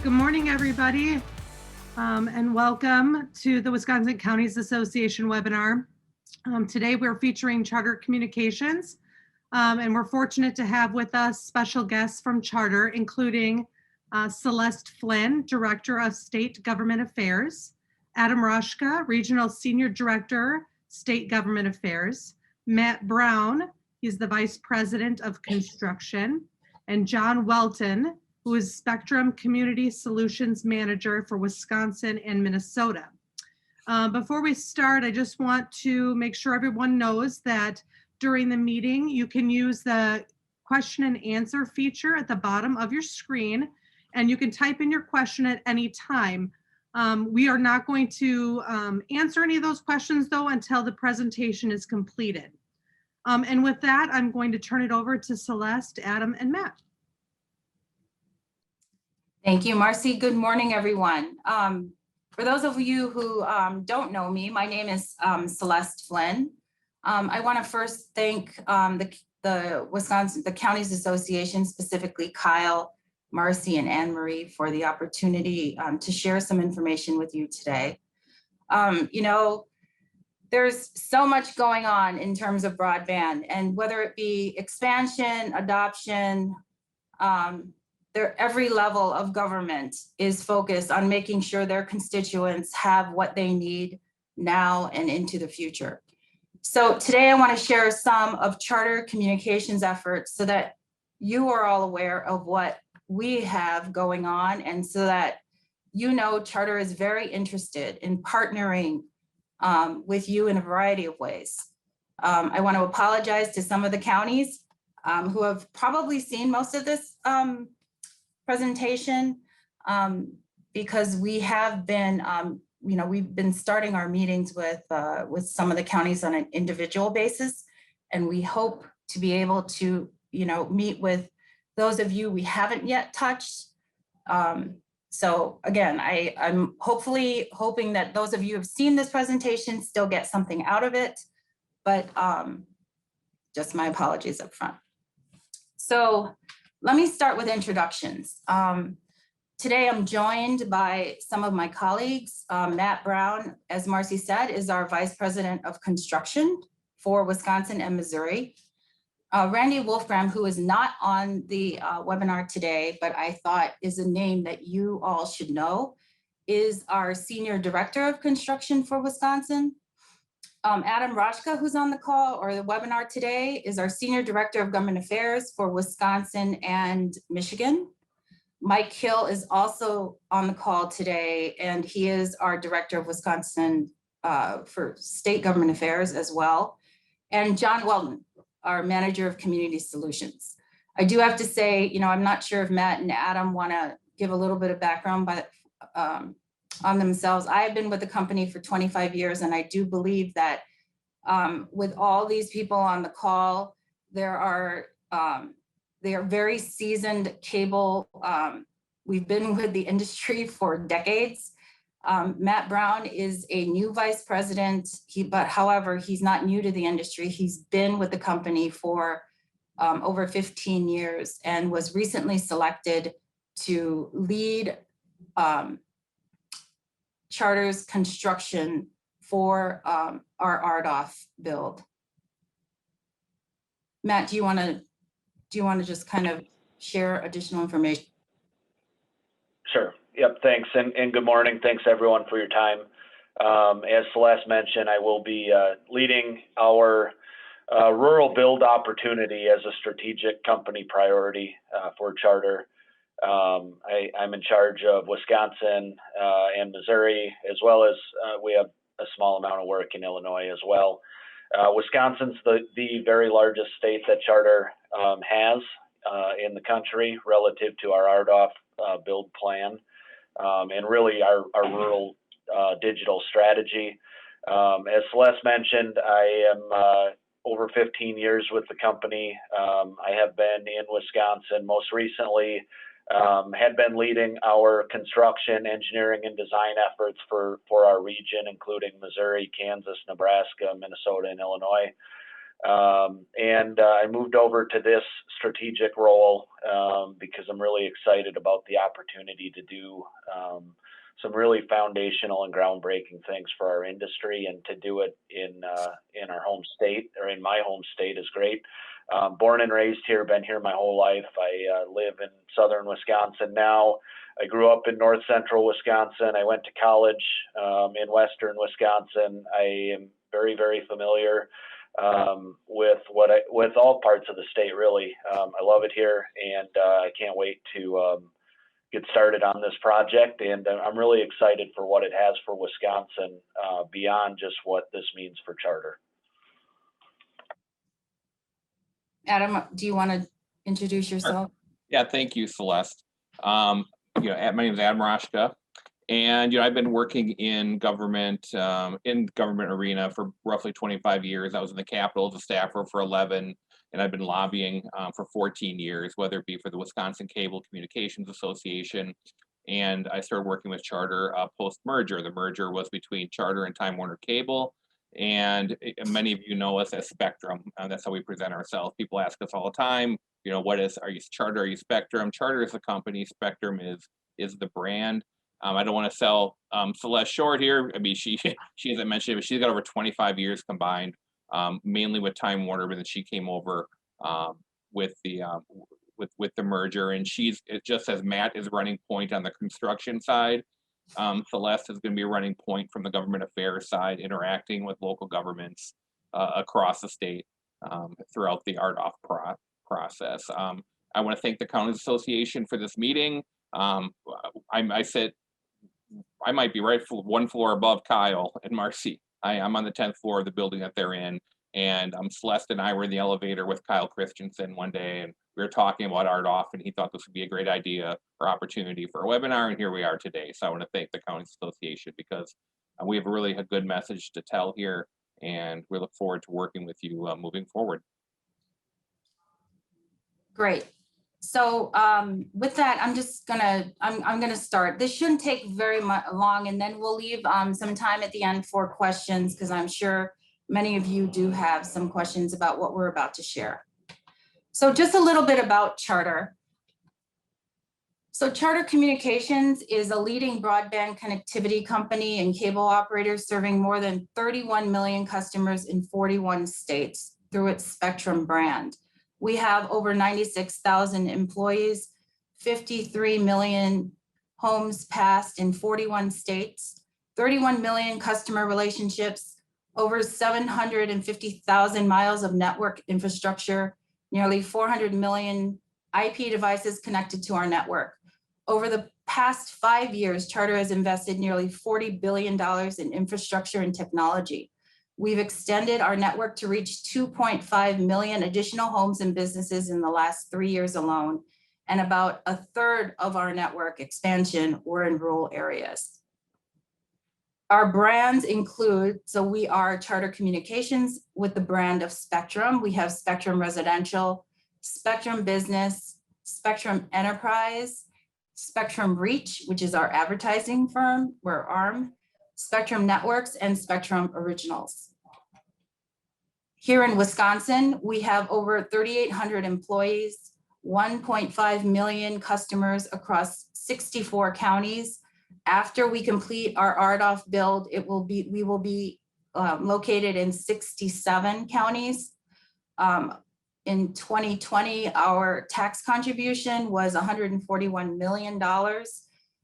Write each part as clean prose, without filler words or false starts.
Good morning, everybody, and welcome to the Wisconsin Counties Association webinar. Today, we're featuring Charter Communications, and we're fortunate to have with us special guests from Charter, including Celeste Flynn, Director of State Government Affairs, Adam Rushka, Regional Senior Director, State Government Affairs, Matt Brown, he's the Vice President of Construction, and John Welton, who is Spectrum Community Solutions Manager for Wisconsin and Minnesota. Before we start, I just want to make sure everyone knows that during the meeting, you can use the question and answer feature at the bottom of your screen, and you can type in your question at any time. We are not going to answer any of those questions, though, until the presentation is completed. And with that, I'm going to turn it over to Celeste, Adam, and Matt. Thank you, Marcy. Good morning, everyone. For those of you who don't know me, my name is Celeste Flynn. I want to first thank the Counties Association, specifically Kyle, Marcy, and Anne Marie for the opportunity to share some information with you today. There's so much going on in terms of broadband, and whether it be expansion, adoption, every level of government is focused on making sure their constituents have what they need now and into the future. So today I want to share some of Charter Communications efforts so that you are all aware of what we have going on, and so that Charter is very interested in partnering with you in a variety of ways. I want to apologize to some of the counties who have probably seen most of this presentation because we have been, we've been starting our meetings with some of the counties on an individual basis, and we hope to be able to, meet with those of you we haven't yet touched. So again, I'm hoping that those of you who have seen this presentation still get something out of it, but just my apologies up front. So let me start with introductions. Today I'm joined by some of my colleagues. Matt Brown, as Marcy said, is our Vice President of Construction for Wisconsin and Missouri. Randy Wolfgram, who is not on the webinar today, but I thought is a name that you all should know, is our Senior Director of Construction for Wisconsin. Adam Rushka, who's on the call or the webinar today, is our Senior Director of Government Affairs for Wisconsin and Michigan. Mike Hill is also on the call today, and he is our Director of Wisconsin for State Government Affairs as well. And John Welton, our Manager of Community Solutions. I do have to say, I'm not sure if Matt and Adam want to give a little bit of background on themselves. I have been with the company for 25 years, and I do believe that with all these people on the call, they are very seasoned cable. We've been with the industry for decades. Matt Brown is a new vice president, however, he's not new to the industry. He's been with the company for over 15 years and was recently selected to lead Charter's construction for our RDOF build. Matt, do you want to just kind of share additional information? Sure. Yep. Thanks. And good morning. Thanks everyone for your time. As Celeste mentioned, I will be leading our rural build opportunity as a strategic company priority for Charter. I'm in charge of Wisconsin and Missouri, as well as we have a small amount of work in Illinois as well. Wisconsin's the very largest state that Charter has in the country relative to our RDOF build plan, and really our rural digital strategy. As Celeste mentioned, I am over 15 years with the company. I have been in Wisconsin most recently, had been leading our construction, engineering, and design efforts for our region, including Missouri, Kansas, Nebraska, Minnesota, and Illinois. And I moved over to this strategic role because I'm really excited about the opportunity to do some really foundational and groundbreaking things for our industry, and to do it in our home state, or in my home state, is great. Born and raised here, been here my whole life. I live in southern Wisconsin now. I grew up in north central Wisconsin. I went to college in western Wisconsin. I am very, very familiar with all parts of the state, really. I love it here, and I can't wait to get started on this project. And I'm really excited for what it has for Wisconsin beyond just what this means for charter. Adam, do you want to introduce yourself? Yeah, thank you, Celeste. My name is Adam Roshka, and I've been working in government arena for roughly 25 years. I was in the Capitol as a staffer for 11, and I've been lobbying for 14 years, whether it be for the Wisconsin Cable Communications Association, and I started working with Charter post-merger. The merger was between Charter and Time Warner Cable, and many of you know us as Spectrum. That's how we present ourselves. People ask us all the time, are you Charter, are you Spectrum? Charter is the company, Spectrum is the brand. I don't want to sell Celeste short here. I mean, she hasn't mentioned it, but she's got over 25 years combined, mainly with Time Warner, but then she came over with the merger, and just as Matt is running point on the construction side, Celeste is going to be running point from the government affairs side, interacting with local governments across the state throughout the RDOF process. I want to thank the Counties Association for this meeting. I might be one floor above Kyle and Marcy. I'm on the 10th floor of the building that they're in, and Celeste and I were in the elevator with Kyle Christensen one day, and we were talking about RDOF, and he thought this would be a great idea or opportunity for a webinar, and here we are today. So I want to thank the Counties Association, because we have a good message to tell here, and we look forward to working with you moving forward. Great. So with that, I'm gonna start. This shouldn't take very long, and then we'll leave some time at the end for questions, because I'm sure many of you do have some questions about what we're about to share. So just a little bit about Charter. So Charter Communications is a leading broadband connectivity company and cable operator, serving more than 31 million customers in 41 states through its Spectrum brand. We have over 96,000 employees, 53 million homes passed in 41 states, 31 million customer relationships, over 750,000 miles of network infrastructure, nearly 400 million IP devices connected to our network. Over the past 5 years, Charter has invested nearly $40 billion in infrastructure and technology. We've extended our network to reach 2.5 million additional homes and businesses in the last 3 years alone, and about a third of our network expansion were in rural areas. Our brands include, so we are Charter Communications with the brand of Spectrum. We have Spectrum Residential, Spectrum Business, Spectrum Enterprise, Spectrum Reach, which is our advertising firm, we're ARM, Spectrum Networks, and Spectrum Originals. Here in Wisconsin, we have over 3,800 employees, 1.5 million customers across 64 counties. After we complete our RDOF build, we will be located in 67 counties. In 2020, our tax contribution was $141 million,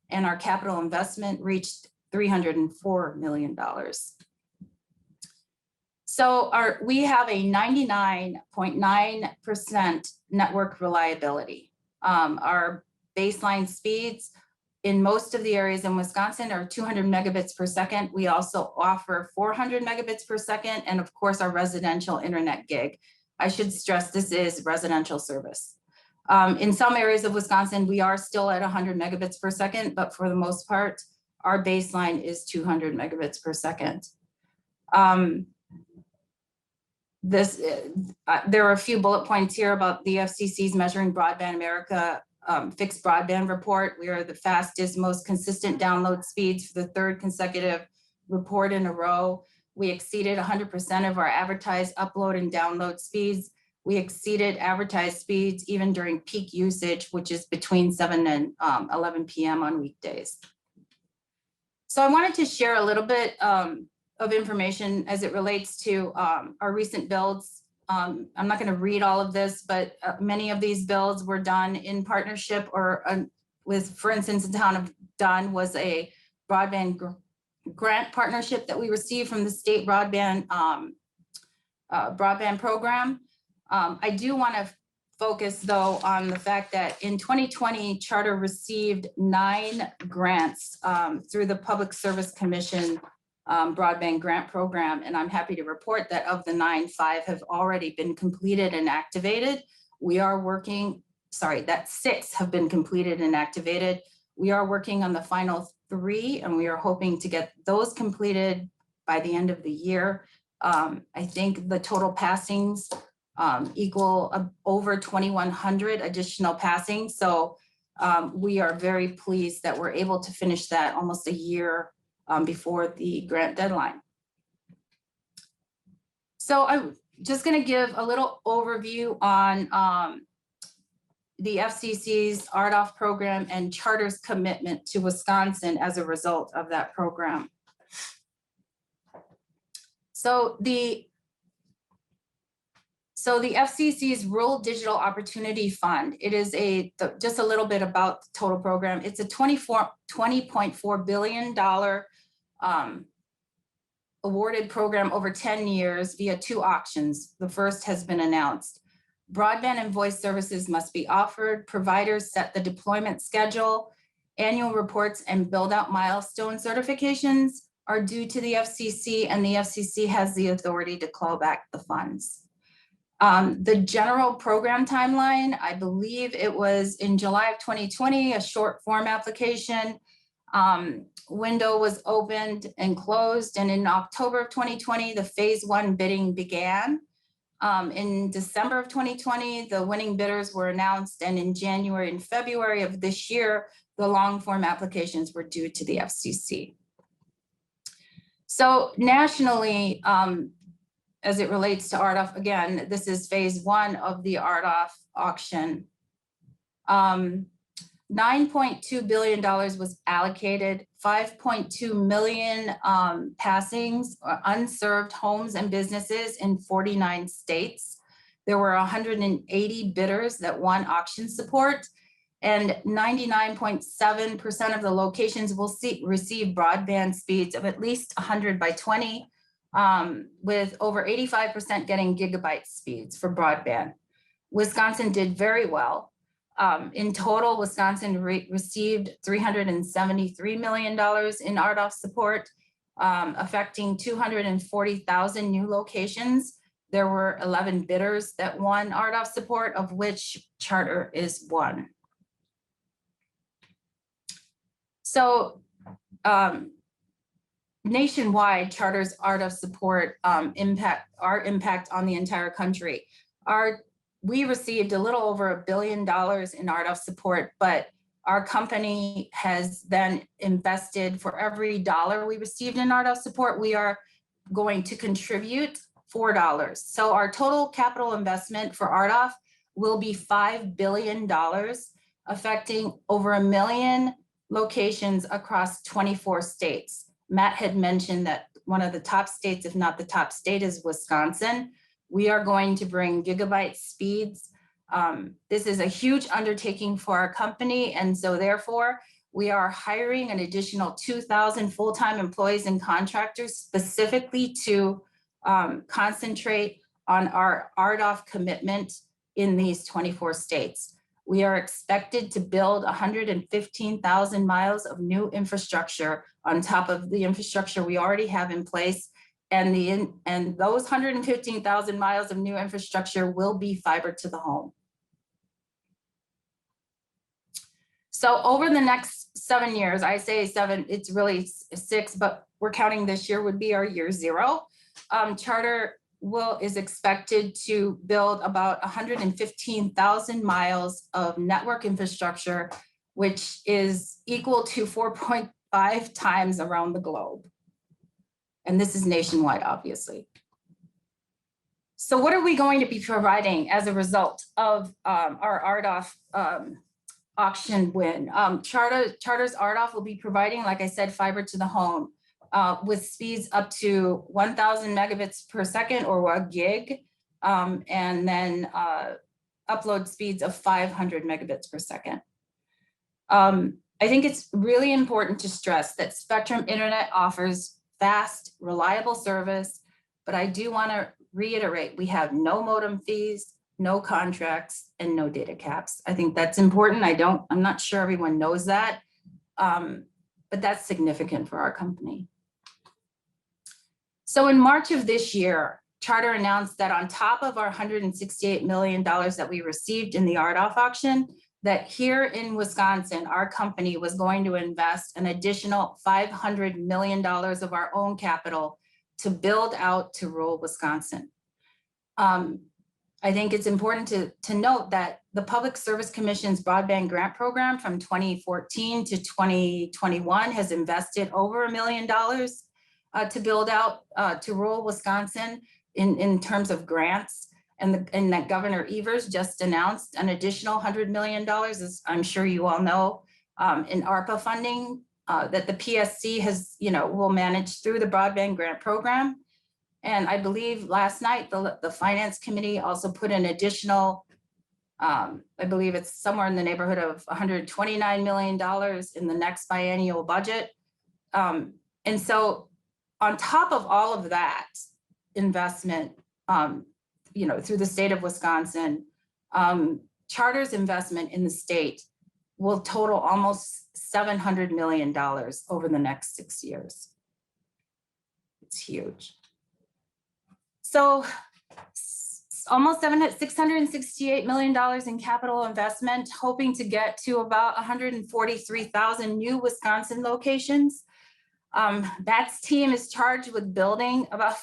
and our capital investment reached $304 million. So we have a 99.9% network reliability. Our baseline speeds in most of the areas in Wisconsin are 200 megabits per second. We also offer 400 megabits per second, and of course our residential internet gig. I should stress this is residential service. In some areas of Wisconsin, we are still at 100 megabits per second, but for the most part, our baseline is 200 megabits per second. There are a few bullet points here about the FCC's Measuring Broadband America fixed broadband report. We are the fastest, most consistent download speeds for the third consecutive report in a row. We exceeded 100% of our advertised upload and download speeds. We exceeded advertised speeds even during peak usage, which is between 7 and 11 p.m. on weekdays. So I wanted to share a little bit of information as it relates to our recent builds. I'm not going to read all of this, but many of these builds were done in partnership or with, for instance, the town of Dunn was a broadband grant partnership that we received from the state broadband program. I do want to focus though on the fact that in 2020, Charter received 9 grants through the Public Service Commission broadband grant program. And I'm happy to report that of the 9, 5 have already been completed and activated. We are working, sorry, that 6 have been completed and activated. We are working on the final 3, and we are hoping to get those completed by the end of the year. I think the total passings equal over 2,100 additional passings. So we are very pleased that we're able to finish that almost a year before the grant deadline. So I'm just going to give a little overview on the FCC's RDOF program and Charter's commitment to Wisconsin as a result of that program. So the FCC's Rural Digital Opportunity Fund, it is just a little bit about the total program. It's a $20.4 billion awarded program over 10 years via 2 auctions. The first has been announced. Broadband and voice services must be offered. Providers set the deployment schedule. Annual reports and build-out milestone certifications are due to the FCC, and the FCC has the authority to claw back the funds. The general program timeline, I believe it was in July of 2020, a short form application window was opened and closed. And in October of 2020, the phase 1 bidding began. In December of 2020, the winning bidders were announced. And in January and February of this year, the long form applications were due to the FCC. So nationally, as it relates to RDOF, again, this is phase 1 of the RDOF auction. $9.2 billion was allocated, 5.2 million passings, unserved homes and businesses in 49 states. There were 180 bidders that won auction support, and 99.7% of the locations will receive broadband speeds of at least 100 by 20. With over 85% getting gigabyte speeds for broadband. Wisconsin did very well. In total, Wisconsin received $373 million in RDOF support, affecting 240,000 new locations. There were 11 bidders that won RDOF support, of which Charter is one. So, nationwide, Charter's RDOF support our impact on the entire country. We received a little over $1 billion in RDOF support, but our company has then invested for every dollar we received in RDOF support, we are going to contribute $4. So our total capital investment for RDOF will be $5 billion, affecting over 1 million locations across 24 states. Matt had mentioned that one of the top states, if not the top state, is Wisconsin. We are going to bring gigabyte speeds. This is a huge undertaking for our company, and so therefore we are hiring an additional 2,000 full-time employees and contractors specifically to concentrate on our RDOF commitment in these 24 states. We are expected to build 115,000 miles of new infrastructure on top of the infrastructure we already have in place. And those 115,000 miles of new infrastructure will be fiber to the home. So over the next 7 years, I say 7, it's really 6, but we're counting this year would be our year 0. Charter is expected to build about 115,000 miles of network infrastructure, which is equal to 4.5 times around the globe. And this is nationwide, obviously. So what are we going to be providing as a result of our RDOF auction win? Charter's RDOF will be providing, like I said, fiber to the home with speeds up to 1,000 megabits per second or a gig, and then upload speeds of 500 megabits per second. I think it's really important to stress that Spectrum Internet offers fast, reliable service, but I do want to reiterate, we have no modem fees, no contracts, and no data caps. I think that's important. I'm not sure everyone knows that, but that's significant for our company. So in March of this year, Charter announced that on top of our $168 million that we received in the RDOF auction, that here in Wisconsin, our company was going to invest an additional $500 million of our own capital to build out to rural Wisconsin. I think it's important to note that the Public Service Commission's broadband grant program from 2014 to 2021 has invested over $1 million to build out to rural Wisconsin in terms of grants. And that Governor Evers just announced an additional $100 million, as I'm sure you all know, in ARPA funding that the PSC has, will manage through the broadband grant program. And I believe last night, the Finance Committee also put an additional, I believe it's somewhere in the neighborhood of $129 million in the next biennial budget. And so on top of all of that investment, through the state of Wisconsin, Charter's investment in the state will total almost $700 million over the next 6 years. It's huge. So almost $668 million in capital investment, hoping to get to about 143,000 new Wisconsin locations. That's team is charged with building about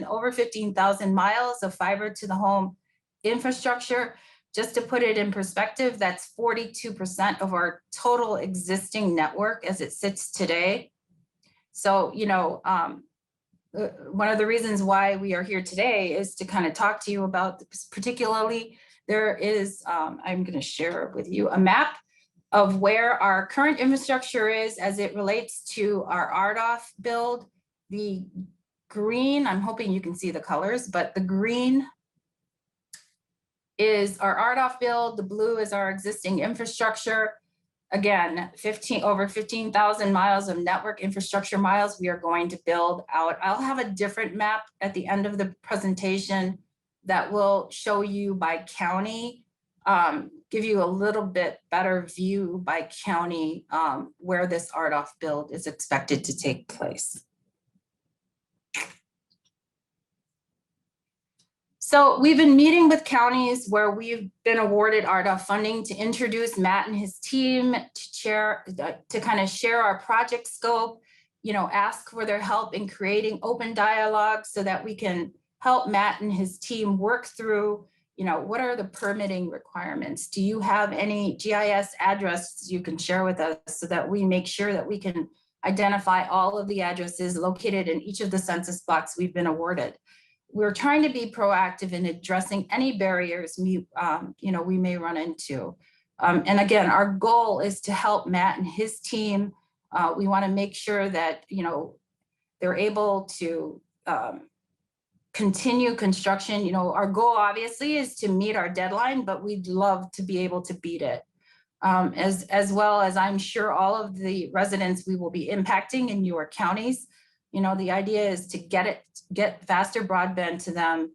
over 15,000 miles of fiber to the home infrastructure. Just to put it in perspective, that's 42% of our total existing network as it sits today. So, one of the reasons why we are here today is to kind of talk to you about this. Particularly, there is, I'm going to share with you a map of where our current infrastructure is as it relates to our RDOF build. The green, I'm hoping you can see the colors, but the green is our RDOF build, the blue is our existing infrastructure. Again, over 15,000 miles of network infrastructure miles we are going to build out. I'll have a different map at the end of the presentation that will show you by county, give you a little bit better view by county where this RDOF build is expected to take place. So we've been meeting with counties where we've been awarded RDOF funding to introduce Matt and his team to kind of share our project scope, ask for their help in creating open dialogue so that we can help Matt and his team work through, what are the permitting requirements? Do you have any GIS addresses you can share with us so that we make sure that we can identify all of the addresses located in each of the census blocks we've been awarded? We're trying to be proactive in addressing any barriers we may run into. And again, our goal is to help Matt and his team. We want to make sure that, they're able to continue construction. Our goal obviously is to meet our deadline, but we'd love to be able to beat it. As well as I'm sure all of the residents we will be impacting in your counties. The idea is to get faster broadband to them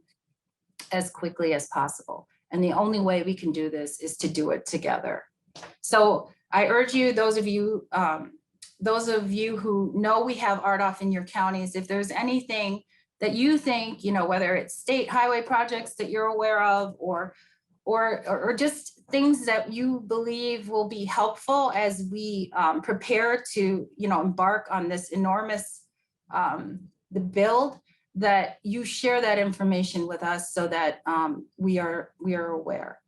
as quickly as possible. And the only way we can do this is to do it together. So I urge you, those of you who know we have RDOF in your counties, if there's anything that you think, whether it's state highway projects that you're aware of, or just things that you believe will be helpful as we prepare to, embark on this enormous the build, that you share that information with us so that we are aware.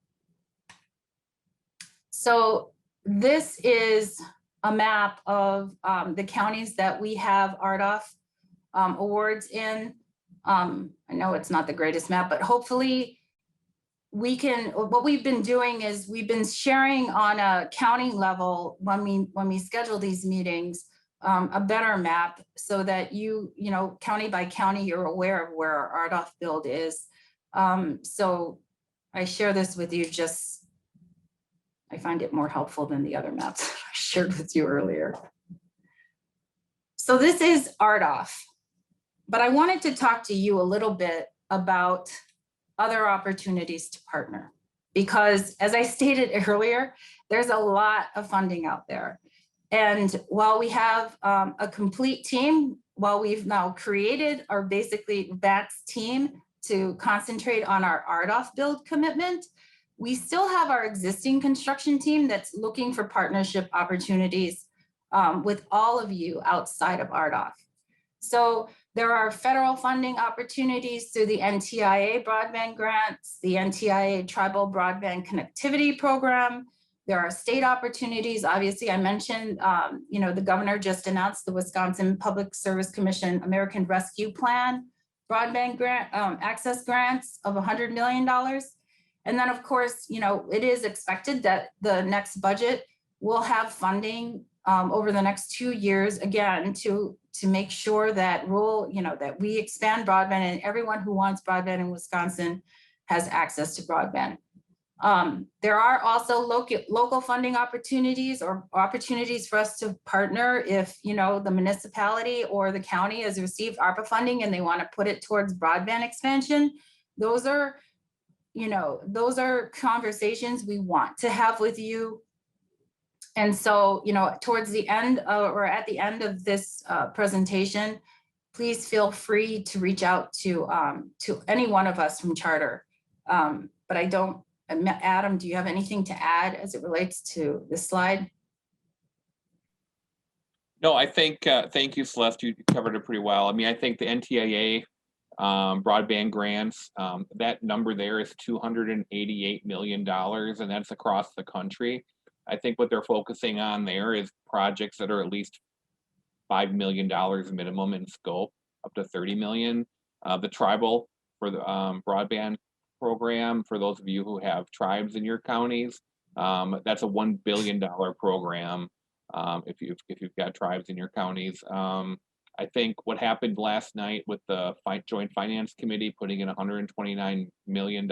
So this is a map of the counties that we have RDOF awards in. I know it's not the greatest map, but hopefully we can, what we've been doing is we've been sharing on a county level when we schedule these meetings, a better map so that you know, county by county, you're aware of where our RDOF build is. So I share this with you just, I find it more helpful than the other maps I shared with you earlier. So this is RDOF, but I wanted to talk to you a little bit about other opportunities to partner, because as I stated earlier, there's a lot of funding out there. And while we have a complete team, while we've now created our basically VATS team to concentrate on our RDOF build commitment, we still have our existing construction team that's looking for partnership opportunities with all of you outside of RDOF. So there are federal funding opportunities through the NTIA broadband grants, the NTIA Tribal Broadband Connectivity Program. There are state opportunities. Obviously, I mentioned, you know, the governor just announced the Wisconsin Public Service Commission American Rescue Plan broadband grant access grants of $100 million. And then, of course, you know, it is expected that the next budget will have funding over the next 2 years, again, to make sure that you know, that we expand broadband and everyone who wants broadband in Wisconsin has access to broadband. There are also local funding opportunities or opportunities for us to partner if, you know, the municipality or the county has received ARPA funding and they want to put it towards broadband expansion. Those are, you know, those are conversations we want to have with you. And so, you know, towards the end or at the end of this presentation, please feel free to reach out to any one of us from Charter. But I don't, Adam, do you have anything to add as it relates to this slide? No, I think, thank you, Celeste, you covered it pretty well. I mean, I think the NTIA broadband grants, that number there is $288 million, and that's across the country. I think what they're focusing on there is projects that are at least $5 million minimum in scope, up to 30 million. The tribal for the broadband program, for those of you who have tribes in your counties, that's a $1 billion program if you've got tribes in your counties. I think what happened last night with the Joint Finance Committee putting in $129 million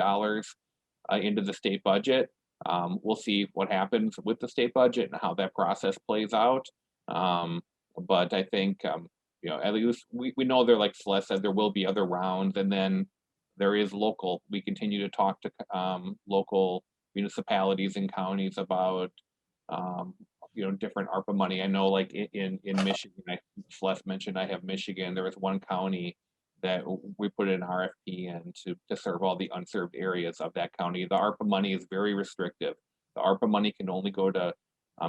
into the state budget. We'll see what happens with the state budget and how that process plays out. But I think, you know, at least we know there, like Celeste said, there will be other rounds, and then there is local. We continue to talk to local municipalities and counties about, you know, different ARPA money. I know, like in Michigan, Celeste mentioned, I have Michigan. There was one county that we put an RFP in to serve all the unserved areas of that county. The ARPA money is very restrictive. The ARPA money can only go to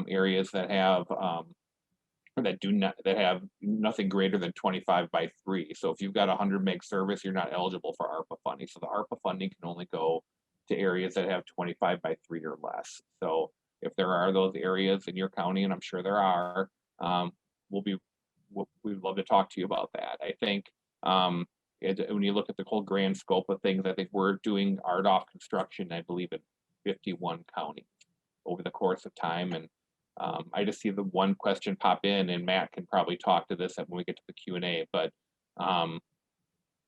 areas that have that have nothing greater than 25/3. So if you've got 100 meg service, you're not eligible for ARPA funding. So the ARPA funding can only go to areas that have 25/3 or less. So if there are those areas in your county, and I'm sure there are, we'd love to talk to you about that. I think when you look at the whole grand scope of things, I think we're doing RDOF construction, I believe, in 51 counties over the course of time. And I just see the one question pop in, and Matt can probably talk to this when we get to the Q&A. But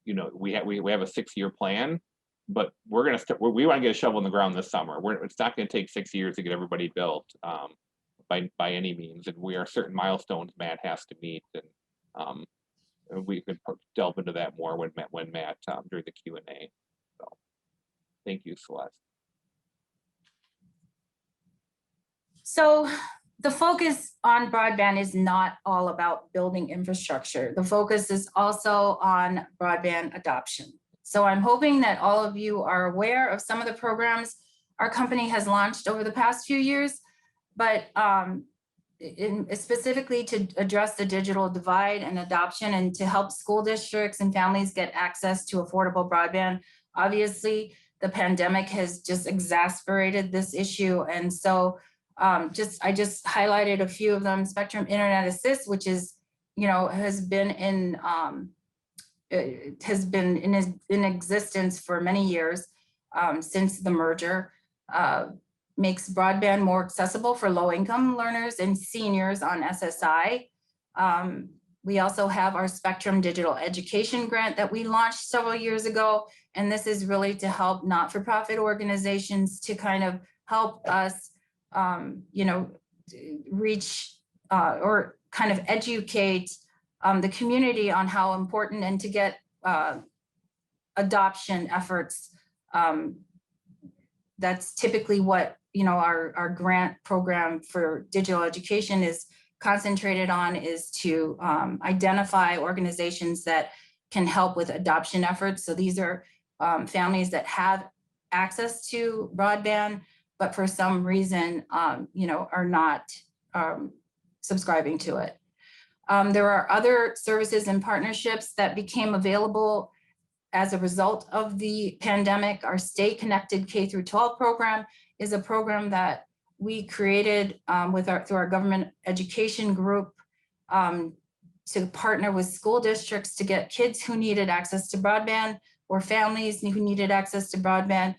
you know, we have a 6-year plan, but we're gonna we want to get a shovel in the ground this summer. It's not going to take 6 years to get everybody built by any means, and we are certain milestones Matt has to meet, and we could delve into that more when Matt during the Q&A. So, thank you, Celeste. So the focus on broadband is not all about building infrastructure. The focus is also on broadband adoption. So I'm hoping that all of you are aware of some of the programs our company has launched over the past few years, but specifically to address the digital divide and adoption and to help school districts and families get access to affordable broadband. Obviously, the pandemic has just exacerbated this issue. And so I just highlighted a few of them. Spectrum Internet Assist, which is, you know, has been in it has been in existence for many years since the merger. Makes broadband more accessible for low-income learners and seniors on SSI. We also have our Spectrum Digital Education Grant that we launched several years ago. And this is really to help not-for-profit organizations to kind of help us, reach or kind of educate the community on how important and to get adoption efforts. That's typically what, our grant program for digital education is concentrated on, is to identify organizations that can help with adoption efforts. So these are families that have access to broadband, but for some reason, are not subscribing to it. There are other services and partnerships that became available as a result of the pandemic. Our Stay Connected K-12 program is a program that we created through our government education group to partner with school districts to get kids who needed access to broadband or families who needed access to broadband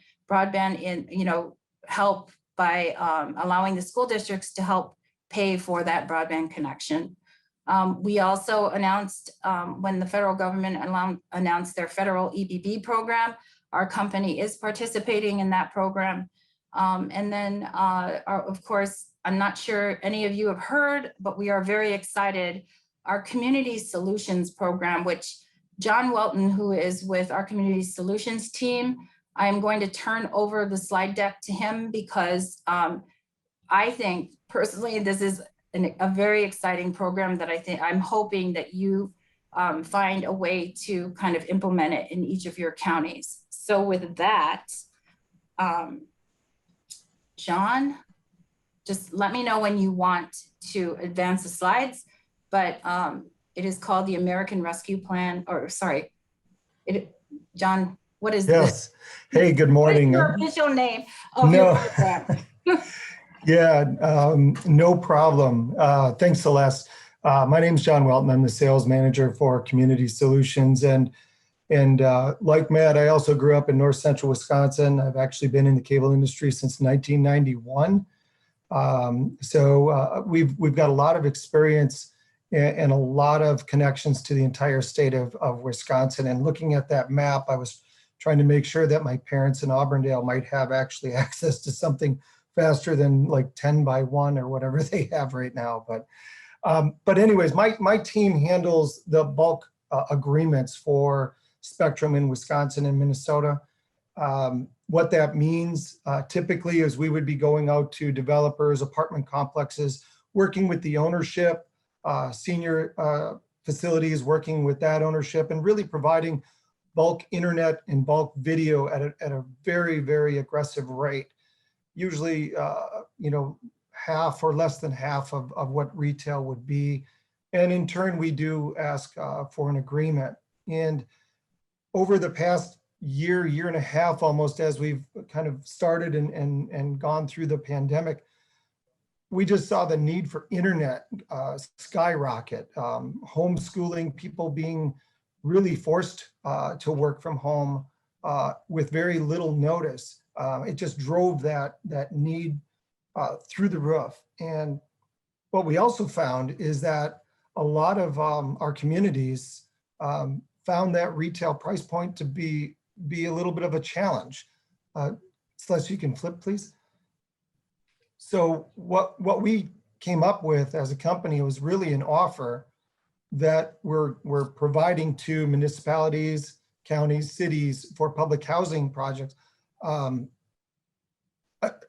in, help by allowing the school districts to help pay for that broadband connection. We also announced when the federal government announced their federal EBB program, our company is participating in that program. And then, of course, I'm not sure any of you have heard, but we are very excited. Our Community Solutions program, which John Welton, who is with our Community Solutions team, I'm going to turn over the slide deck to him because I think personally this is a very exciting program that I'm hoping that you find a way to kind of implement it in each of your counties. So with that, John, just let me know when you want to advance the slides, but it is called the American Rescue Plan, or sorry, John, what is Yes. Hey, good morning. What is your official name of your program? Yeah, no problem. Thanks, Celeste. My name is John Welton. I'm the sales manager for Community Solutions. And like Matt, I also grew up in North Central Wisconsin. I've actually been in the cable industry since 1991. So we've got a lot of experience and a lot of connections to the entire state of Wisconsin. And looking at that map, I was trying to make sure that my parents in Auburndale might have actually access to something faster than like 10 by 1 or whatever they have right now. But anyways, my team handles the bulk agreements for Spectrum in Wisconsin and Minnesota. What that means typically is we would be going out to developers, apartment complexes, working with the ownership, senior facilities, working with that ownership, and really providing bulk internet and bulk video at a very, very aggressive rate. Usually, half or less than half of what retail would be. And in turn, we do ask for an agreement. And over the past year and a half, almost, as we've kind of started and gone through the pandemic, we just saw the need for internet skyrocket, homeschooling, people being really forced to work from home with very little notice. It just drove that need through the roof. And what we also found is that a lot of our communities found that retail price point to be a little bit of a challenge. Celeste, you can flip, please. So what we came up with as a company was really an offer that we're providing to municipalities, counties, cities for public housing projects,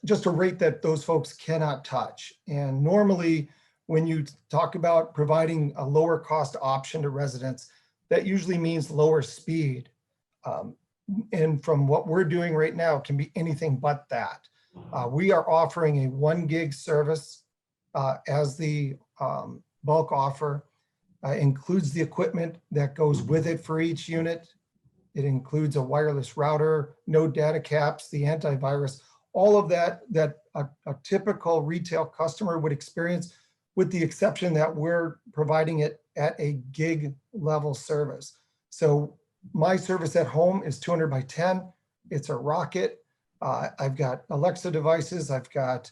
just a rate that those folks cannot touch. And normally when you talk about providing a lower cost option to residents, that usually means lower speed. And from what we're doing right now, it can be anything but that. We are offering a 1 gig service as the bulk offer. Includes the equipment that goes with it for each unit. It includes a wireless router, no data caps, the antivirus, all of that a typical retail customer would experience, with the exception that we're providing it at a gig level service. So my service at home is 200 by 10. It's a rocket. I've got Alexa devices. I've got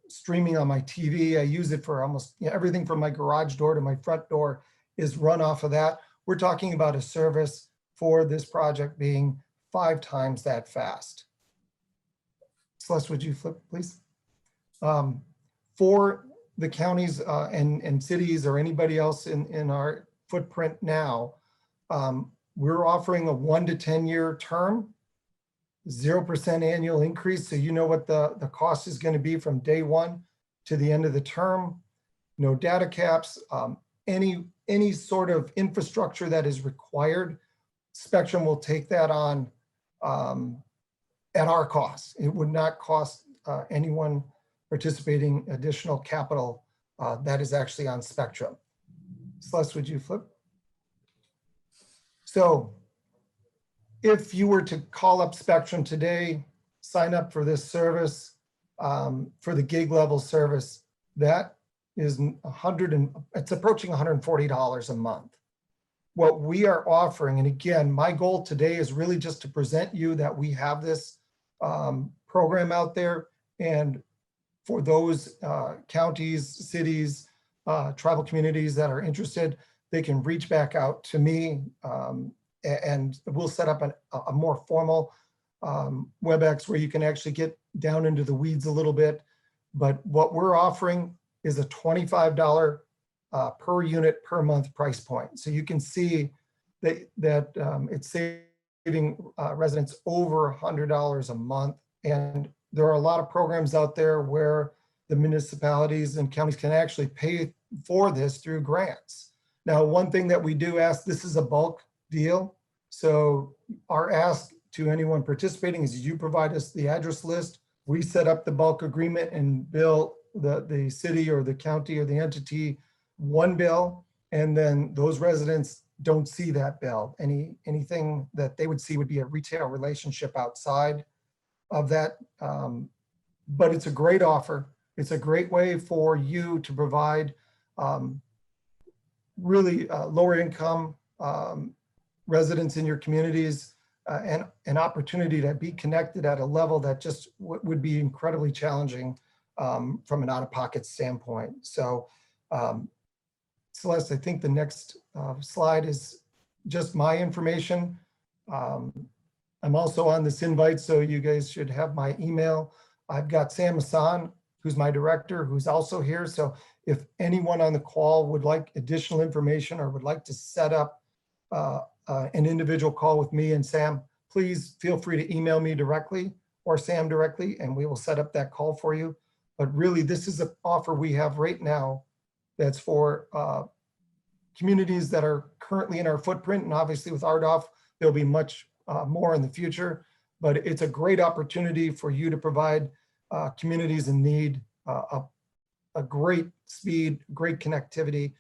streaming on my TV. I use it for almost everything from my garage door to my front door is run off of that. We're talking about a service for this project being 5 times that fast. Celeste, would you flip, please? For the counties and cities or anybody else in our footprint now, we're offering a 1 to 10 year term, 0% annual increase. So you know what the cost is going to be from day one to the end of the term. No data caps, any sort of infrastructure that is required, Spectrum will take that on at our cost. It would not cost anyone participating additional capital that is actually on Spectrum. Celeste, would you flip? So if you were to call up Spectrum today, sign up for this service, for the gig level service, that is it's approaching $140 a month. What we are offering, and again, my goal today is really just to present you that we have this program out there, and for those counties, cities, tribal communities that are interested, they can reach back out to me and we'll set up a more formal WebEx where you can actually get down into the weeds a little bit. But what we're offering is a $25 per unit per month price point. So you can see that it's saving residents over $100 a month. And there are a lot of programs out there where the municipalities and counties can actually pay for this through grants. Now, one thing that we do ask, this is a bulk deal. So our ask to anyone participating is you provide us the address list. We set up the bulk agreement and bill the city or the county or the entity one bill, and then those residents don't see that bill. Anything that they would see would be a retail relationship outside of that. But it's a great offer. It's a great way for you to provide really lower income residents in your communities and an opportunity to be connected at a level that just would be incredibly challenging from an out-of-pocket standpoint. So Celeste, I think the next slide is just my information. I'm also on this invite, so you guys should have my email. I've got Sam Hassan, who's my director, who's also here. So if anyone on the call would like additional information or would like to set up an individual call with me and Sam, please feel free to email me directly or Sam directly, and we will set up that call for you. But really, this is an offer we have right now that's for communities that are currently in our footprint. And obviously with RDOF, there'll be much more in the future, but it's a great opportunity for you to provide communities in need a great speed, great connectivity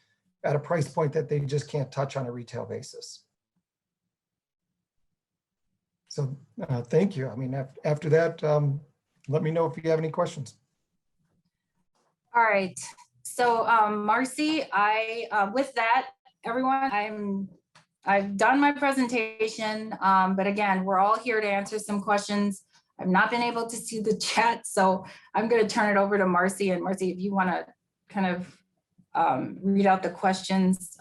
at a price point that they just can't touch on a retail basis. So thank you. I mean, after that, let me know if you have any questions. All right. So Marcy, with that, everyone, I've done my presentation, but again, we're all here to answer some questions. I've not been able to see the chat, so I'm going to turn it over to Marcy. And Marcy, if you want to kind of read out the questions,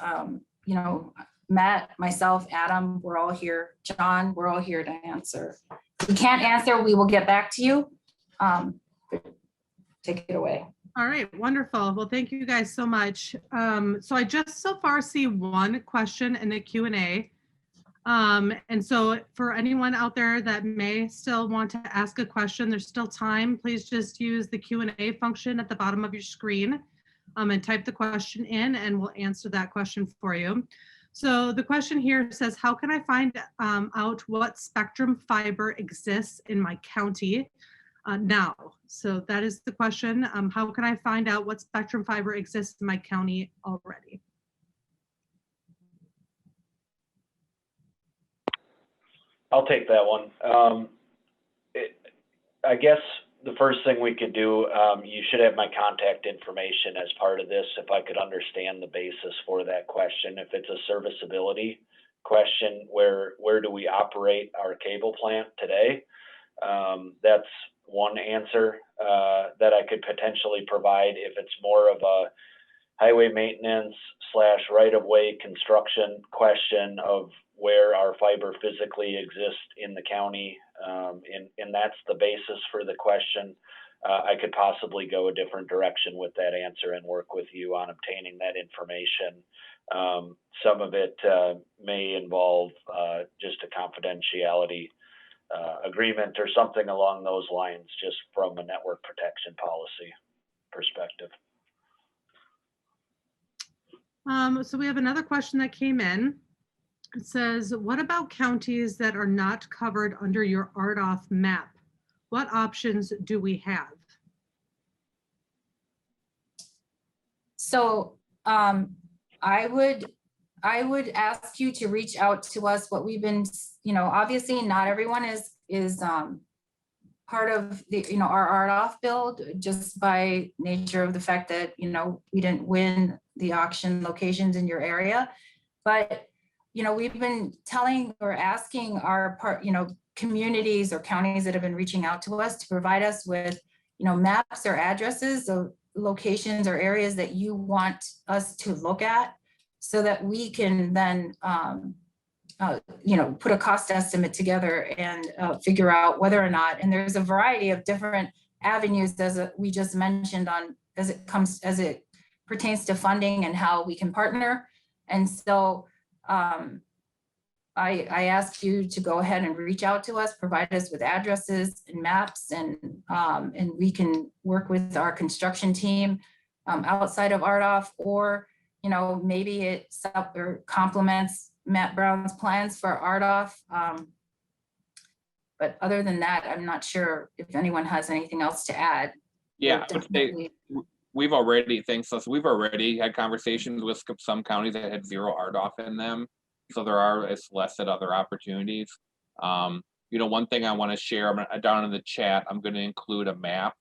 you know, Matt, myself, Adam, we're all here. John, we're all here to answer. If we can't answer, we will get back to you. Take it away. All right, wonderful. Well, thank you guys so much. So I just so far see one question in the Q&A. And so for anyone out there that may still want to ask a question, there's still time. Please just use the Q&A function at the bottom of your screen and type the question in, and we'll answer that question for you. So the question here says, how can I find out what spectrum fiber exists in my county now? So that is the question. How can I find out what spectrum fiber exists in my county already? I'll take that one. I guess the first thing we could do, you should have my contact information as part of this, if I could understand the basis for that question. If it's a serviceability question, where do we operate our cable plant today? That's one answer that I could potentially provide. If it's more of a highway maintenance / right-of-way construction question of where our fiber physically exists in the county, and that's the basis for the question, I could possibly go a different direction with that answer and work with you on obtaining that information. Some of it may involve just a confidentiality agreement or something along those lines, just from a network protection policy perspective. So we have another question that came in. It says, what about counties that are not covered under your RDOF map? What options do we have? So I would ask you to reach out to us. What we've been, obviously not everyone is part of the, our RDOF build, just by nature of the fact that, we didn't win the auction locations in your area. But, we've been telling or asking our communities or counties that have been reaching out to us to provide us with, maps or addresses of locations or areas that you want us to look at, so that we can then, put a cost estimate together and figure out whether or not, and there's a variety of different avenues, as we just mentioned, as it pertains to funding and how we can partner. And so I ask you to go ahead and reach out to us, provide us with addresses and maps, and we can work with our construction team outside of RDOF, or maybe it complements Matt Brown's plans for RDOF. But other than that, I'm not sure if anyone has anything else to add. Yeah, I would say we've already had conversations with some counties that had 0 RDOF in them. So there are, as Celeste said, other opportunities. One thing I want to share, down in the chat, I'm going to include a map,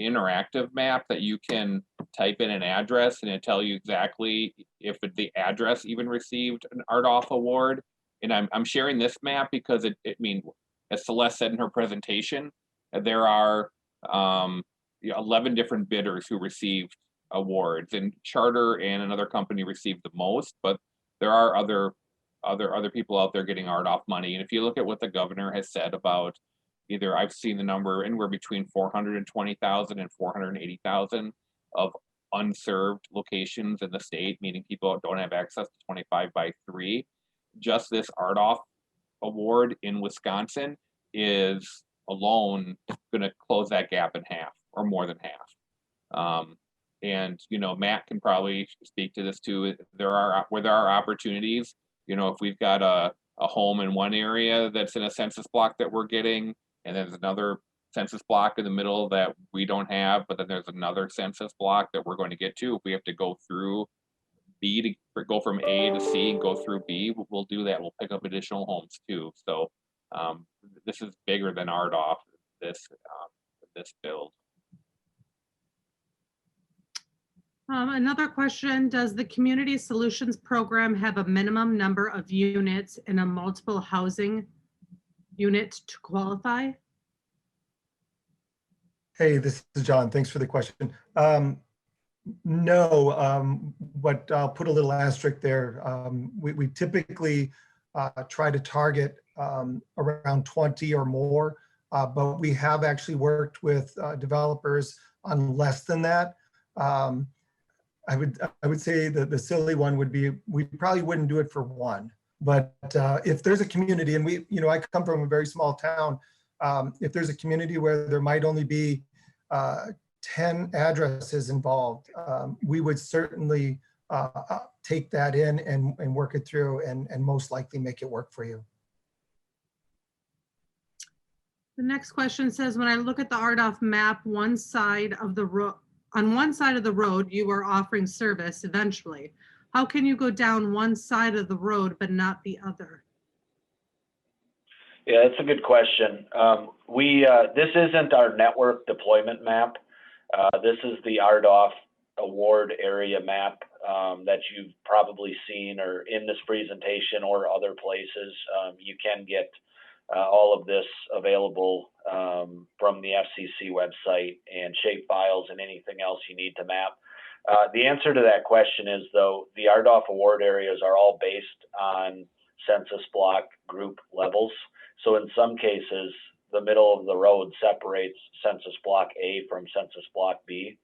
interactive map that you can type in an address and it'll tell you exactly if the address even received an RDOF award. And I'm sharing this map because as Celeste said in her presentation, there are 11 different bidders who received awards, and Charter and another company received the most, but there are other people out there getting RDOF money. And if you look at what the governor has said about, either I've seen the number anywhere between 420,000 and 480,000 of unserved locations in the state, meaning people don't have access to 25x3. Just this RDOF award in Wisconsin is alone going to close that gap in half, or more than half. And Matt can probably speak to this too. Where there are opportunities, if we've got a home in one area that's in a census block that we're getting, and there's another census block in the middle that we don't have, but then there's another census block that we're going to get to. If we have to go through B to go from A to C and go through B, we'll do that. We'll pick up additional homes too. So this is bigger than RDOF, this build. Another question, does the Community Solutions Program have a minimum number of units in a multiple housing unit to qualify? Hey, this is John. Thanks for the question. No, but I'll put a little asterisk there. We typically try to target around 20 or more, but we have actually worked with developers on less than that. I would say that the silly one would be, we probably wouldn't do it for one, but if there's a community, and I come from a very small town, if there's a community where there might only be 10 addresses involved, we would certainly take that in and work it through and most likely make it work for you. The next question says, when I look at the RDOF map, on one side of the road, you are offering service eventually. How can you go down one side of the road but not the other? Yeah, that's a good question. This isn't our network deployment map. This is the RDOF award area map that you've probably seen or in this presentation or other places. You can get all of this available from the FCC website and shape files and anything else you need to map. The answer to that question is, though, the RDOF award areas are all based on census block group levels. So in some cases, the middle of the road separates census block A from census block B.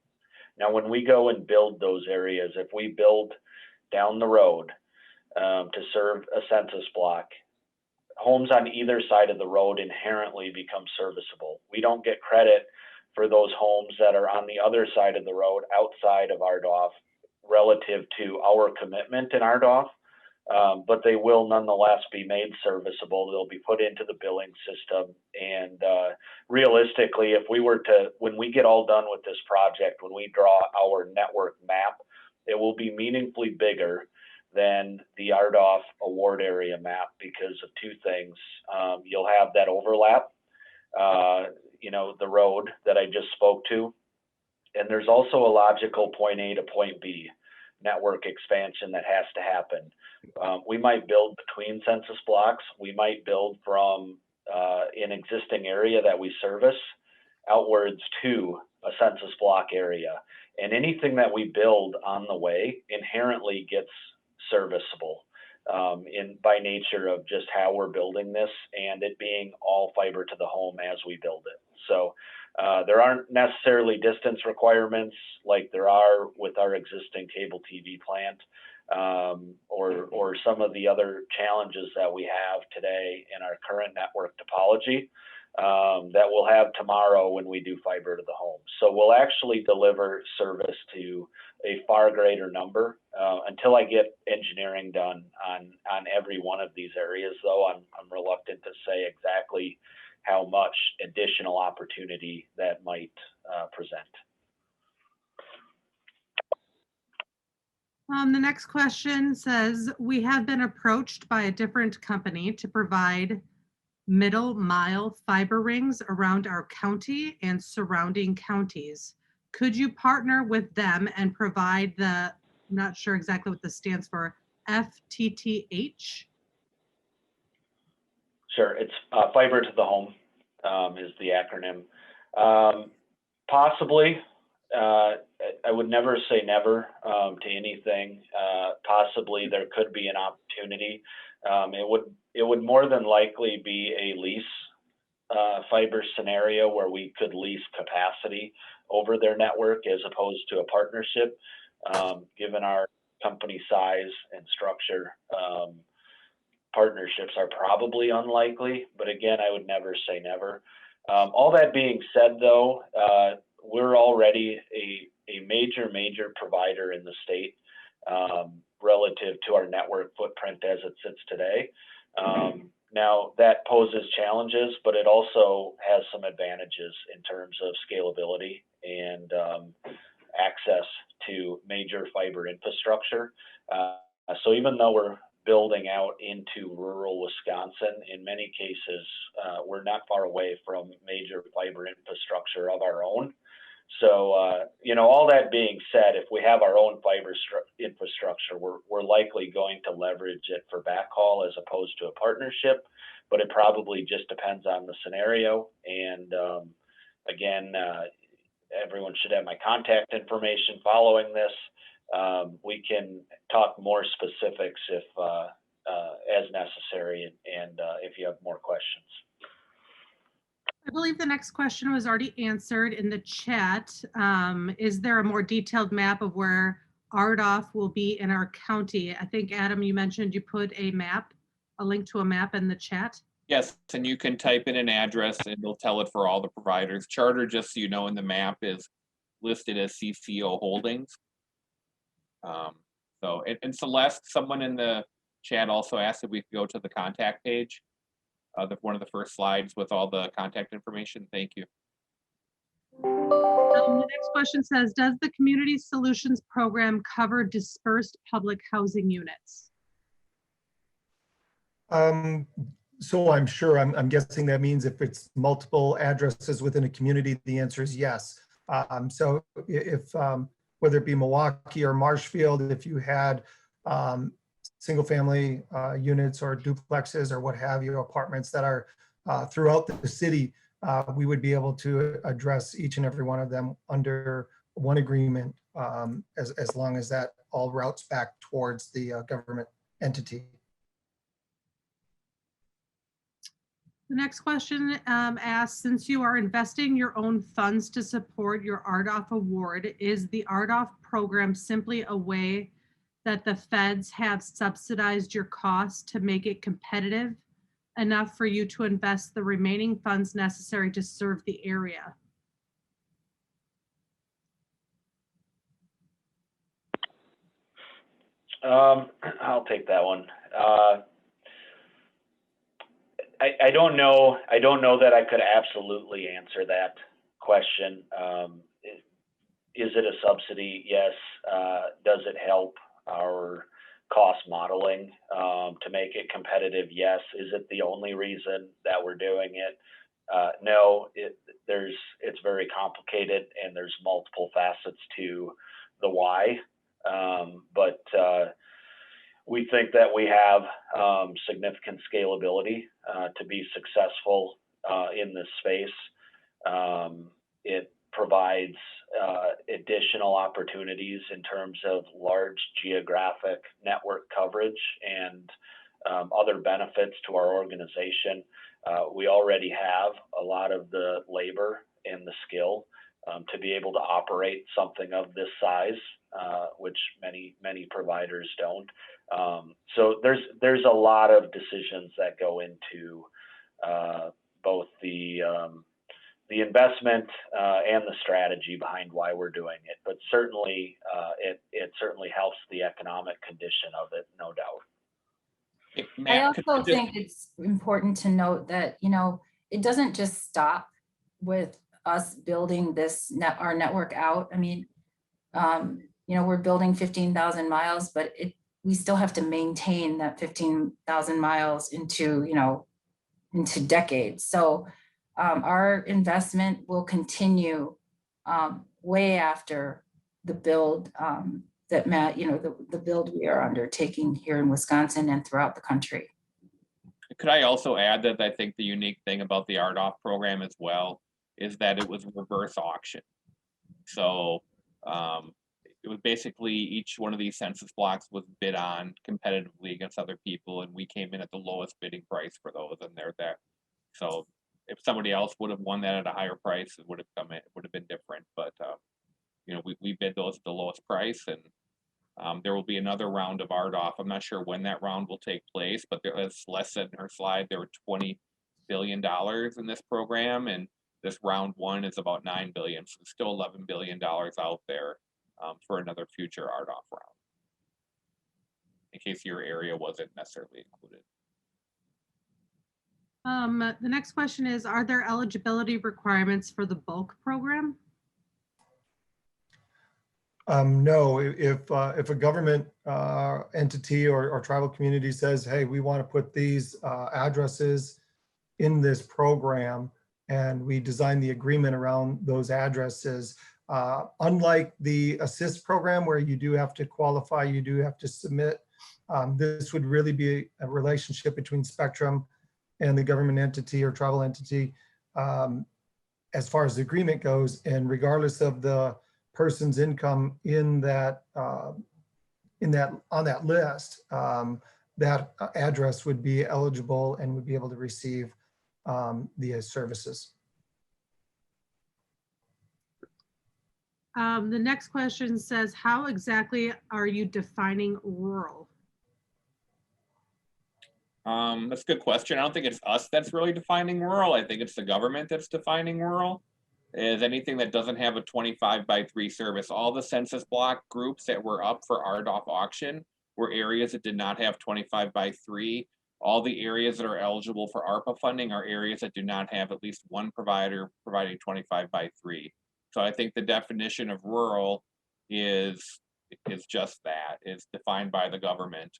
Now, when we go and build those areas, if we build down the road to serve a census block, homes on either side of the road inherently become serviceable. We don't get credit for those homes that are on the other side of the road outside of RDOF relative to our commitment in RDOF, but they will nonetheless be made serviceable. They'll be put into the billing system. And realistically, if we were to, when we get all done with this project, when we draw our network map, it will be meaningfully bigger than the RDOF award area map because of two things. You'll have that overlap, the road that I just spoke to. And there's also a logical point A to point B network expansion that has to happen. We might build between census blocks. We might build from an existing area that we service outwards to a census block area. And anything that we build on the way inherently gets serviceable by nature of just how we're building this and it being all fiber to the home as we build it. So there aren't necessarily distance requirements like there are with our existing cable TV plant or some of the other challenges that we have today in our current network topology that we'll have tomorrow when we do fiber to the home. So we'll actually deliver service to a far greater number. Until I get engineering done on every one of these areas, though, I'm reluctant to say exactly how much additional opportunity that might present. The next question says, we have been approached by a different company to provide middle mile fiber rings around our county and surrounding counties. Could you partner with them and provide the, I'm not sure exactly what this stands for, FTTH? Sure, it's fiber to the home is the acronym. Possibly, I would never say never to anything. Possibly there could be an opportunity. It would more than likely be a lease fiber scenario where we could lease capacity over their network as opposed to a partnership. Given our company size and structure, partnerships are probably unlikely, but again, I would never say never. All that being said, though, we're already a major provider in the state relative to our network footprint as it sits today. Now, that poses challenges, but it also has some advantages in terms of scalability and access to major fiber infrastructure. So even though we're building out into rural Wisconsin, in many cases, we're not far away from major fiber infrastructure of our own. So, all that being said, if we have our own fiber infrastructure, we're likely going to leverage it for backhaul as opposed to a partnership, but it probably just depends on the scenario. And again, everyone should have my contact information following this. We can talk more specifics if as necessary and if you have more questions. I believe the next question was already answered in the chat. Is there a more detailed map of where RDOF will be in our county? I think, Adam, you mentioned you put a link to a map in the chat. Yes, and you can type in an address and it'll tell it for all the providers. Charter, just so you know, in the map is listed as CCO Holdings. And Celeste, someone in the chat also asked if we could go to the contact page. One of the first slides with all the contact information. Thank you. The next question says, does the Community Solutions Program cover dispersed public housing units? So I'm sure, I'm guessing that means if it's multiple addresses within a community, the answer is yes. So if whether it be Milwaukee or Marshfield, if you had single family units or duplexes or what have you, apartments that are throughout the city, we would be able to address each and every one of them under one agreement, as long as that all routes back towards the government entity. The next question asks, since you are investing your own funds to support your RDOF award, is the RDOF program simply a way that the feds have subsidized your costs to make it competitive enough for you to invest the remaining funds necessary to serve the area? I'll take that one. I don't know. I don't know that I could absolutely answer that question. Is it a subsidy? Yes. Does it help our cost modeling to make it competitive? Yes. Is it the only reason that we're doing it? No. It's very complicated, and there's multiple facets to the why. But we think that we have significant scalability to be successful in this space. It provides additional opportunities in terms of large geographic network coverage and other benefits to our organization. We already have a lot of the labor and the skill to be able to operate something of this size, which many providers don't. So there's a lot of decisions that go into both the investment and the strategy behind why we're doing it. But certainly, it certainly helps the economic condition of it, no doubt. I also think it's important to note that, it doesn't just stop with us building our network out. I mean, we're building 15,000 miles, but we still have to maintain that 15,000 miles into decades. So our investment will continue way after the build the build we are undertaking here in Wisconsin and throughout the country. Could I also add that I think the unique thing about the RDOF program as well is that it was reverse auction. So it was basically each one of these census blocks was bid on competitively against other people, and we came in at the lowest bidding price for those, and they're there. So if somebody else would have won that at a higher price, it would have been different. But we bid those at the lowest price, and there will be another round of RDOF. I'm not sure when that round will take place, but as Les said in her slide, there were $20 billion in this program, and this round one is about $9 billion. So there's still $11 billion out there for another future RDOF round, in case your area wasn't necessarily included. The next question is, are there eligibility requirements for the bulk program? No, if a government entity or tribal community says, hey, we want to put these addresses in this program, and we design the agreement around those addresses, unlike the assist program where you do have to qualify, you do have to submit, this would really be a relationship between Spectrum and the government entity or tribal entity as far as the agreement goes, and regardless of the person's income on that list, that address would be eligible and would be able to receive the services. The next question says, how exactly are you defining rural? That's a good question. I don't think it's us that's really defining rural. I think it's the government that's defining rural. Is anything that doesn't have a 25/3 service. All the census block groups that were up for RDOF auction were areas that did not have 25/3. All the areas that are eligible for ARPA funding are areas that do not have at least one provider providing 25/3. So I think the definition of rural is just that. It's defined by the government.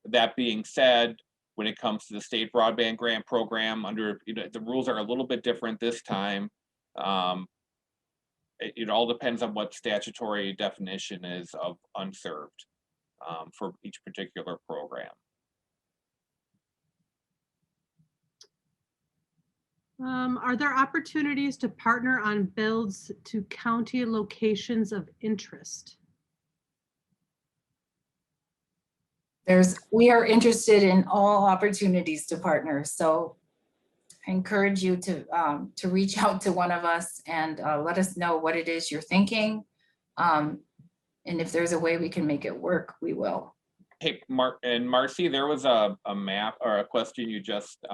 That being said, when it comes to the state broadband grant program, the rules are a little bit different this time. it all depends on what statutory definition is of unserved for each particular program. Are there opportunities to partner on builds to county locations of interest? We are interested in all opportunities to partner. So I encourage you to reach out to one of us and let us know what it is you're thinking. And if there's a way we can make it work, we will. Hey, Marcy, there was a map or a question you just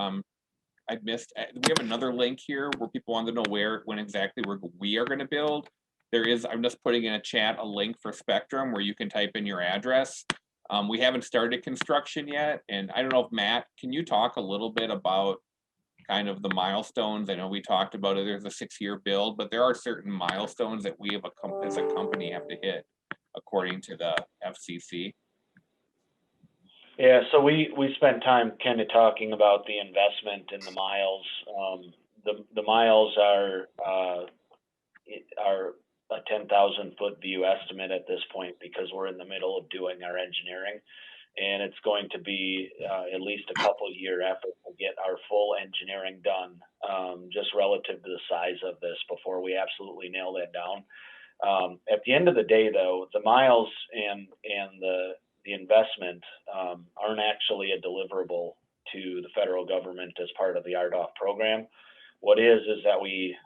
I missed. We have another link here where people want to know when exactly we are going to build. There is, I'm just putting in a chat, a link for Spectrum where you can type in your address. We haven't started construction yet. And I don't know if Matt, can you talk a little bit about kind of the milestones? I know we talked about it, there's a 6-year build, but there are certain milestones that we have as a company have to hit according to the FCC. Yeah, so we spent time kind of talking about the investment in the miles. The miles are a 10,000-foot view estimate at this point because we're in the middle of doing our engineering, and it's going to be at least a couple year effort to get our full engineering done, just relative to the size of this before we absolutely nail that down. At the end of the day, though, the miles and the investment aren't actually a deliverable to the federal government as part of the RDOF program. What is that we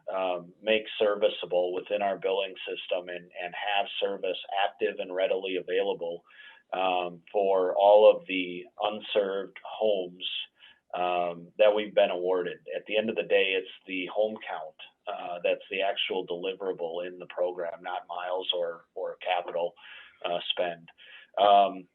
make serviceable within our billing system and have service active and readily available for all of the unserved homes that we've been awarded. At the end of the day, it's the home count that's the actual deliverable in the program, not miles or capital spend.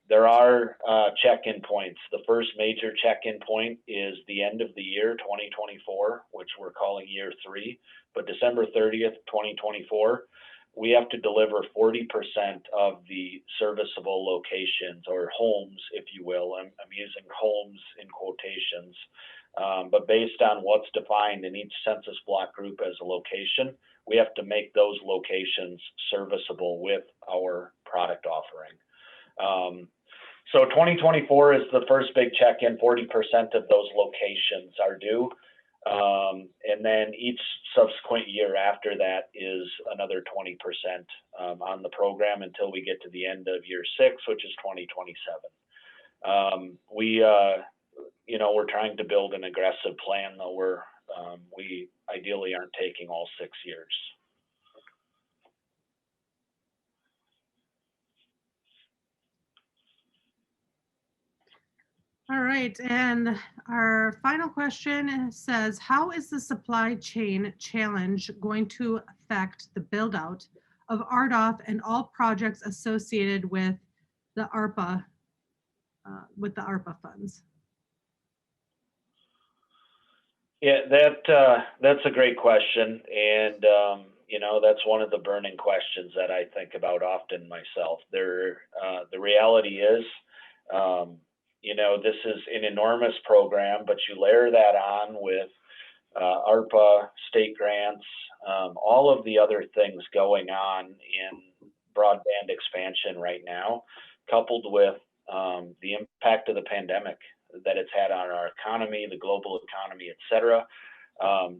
There are check-in points. The first major check-in point is the end of the year, 2024, which we're calling year 3. But December 30th, 2024, we have to deliver 40% of the serviceable locations or homes, if you will. I'm using homes in quotations, but based on what's defined in each census block group as a location, we have to make those locations serviceable with our product offering. So 2024 is the first big check-in. 40% of those locations are due. And then each subsequent year after that is another 20% on the program until we get to the end of year 6, which is 2027. We're trying to build an aggressive plan, though we ideally aren't taking all 6 years. All right, and our final question says, how is the supply chain challenge going to affect the build out of RDOF and all projects associated with the ARPA, funds? Yeah, that's a great question, and that's one of the burning questions that I think about often myself. The reality is, this is an enormous program, but you layer that on with ARPA, state grants, all of the other things going on in broadband expansion right now, coupled with the impact of the pandemic that it's had on our economy, the global economy, et cetera.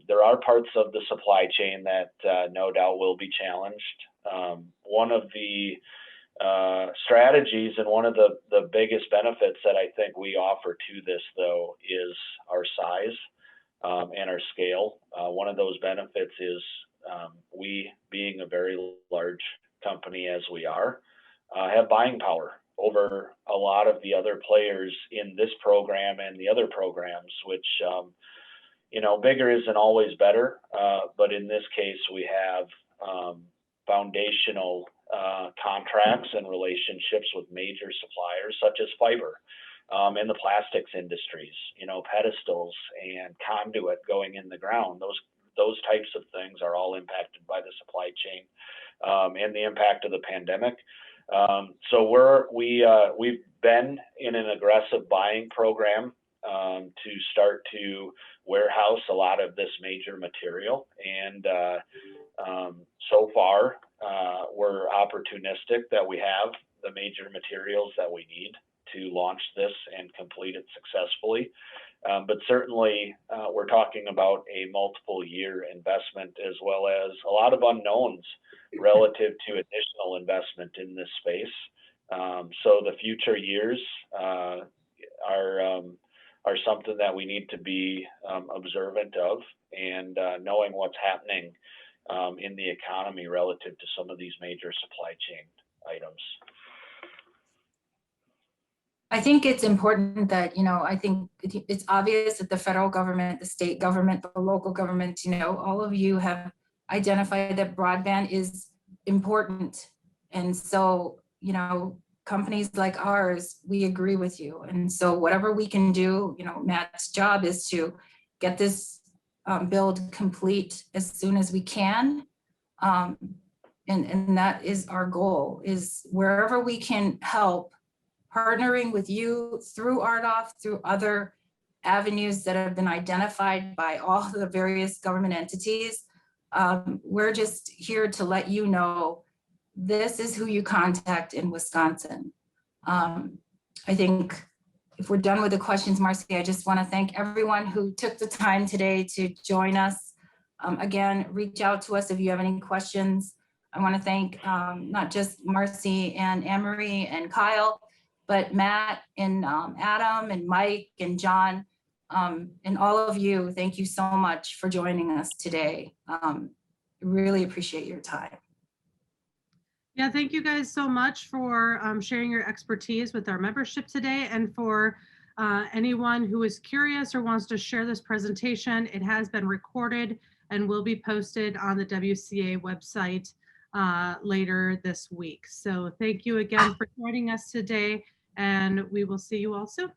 There are parts of the supply chain that no doubt will be challenged. One of the strategies and one of the biggest benefits that I think we offer to this, though, is our size and our scale. One of those benefits is we, being a very large company as we are, have buying power over a lot of the other players in this program and the other programs, which, bigger isn't always better. But in this case, we have foundational contracts and relationships with major suppliers such as fiber in the plastics industries, pedestals and conduit going in the ground. Those types of things are all impacted by the supply chain and the impact of the pandemic. So we've been in an aggressive buying program to start to warehouse a lot of this major material, and So far, we're opportunistic that we have the major materials that we need to launch this and complete it successfully. But certainly, we're talking about a multiple year investment, as well as a lot of unknowns relative to additional investment in this space. So the future years are something that we need to be observant of, and knowing what's happening in the economy relative to some of these major supply chain items. I think it's important that, I think it's obvious that the federal government, the state government, the local government, all of you have identified that broadband is important. And so, companies like ours, we agree with you. And so whatever we can do, Matt's job is to get this build complete as soon as we can. And that is our goal, is wherever we can help, partnering with you through RDOF, through other avenues that have been identified by all the various government entities. We're just here to let you know this is who you contact in Wisconsin. I think if we're done with the questions, Marcy, I just want to thank everyone who took the time today to join us. Again, reach out to us if you have any questions. I want to thank not just Marcy and Anne-Marie and Kyle, but Matt and Adam and Mike and John and all of you. Thank you so much for joining us today. Really appreciate your time. Yeah, thank you guys so much for sharing your expertise with our membership today. And for anyone who is curious or wants to share this presentation, it has been recorded and will be posted on the WCA website later this week. So thank you again for joining us today, and we will see you all soon.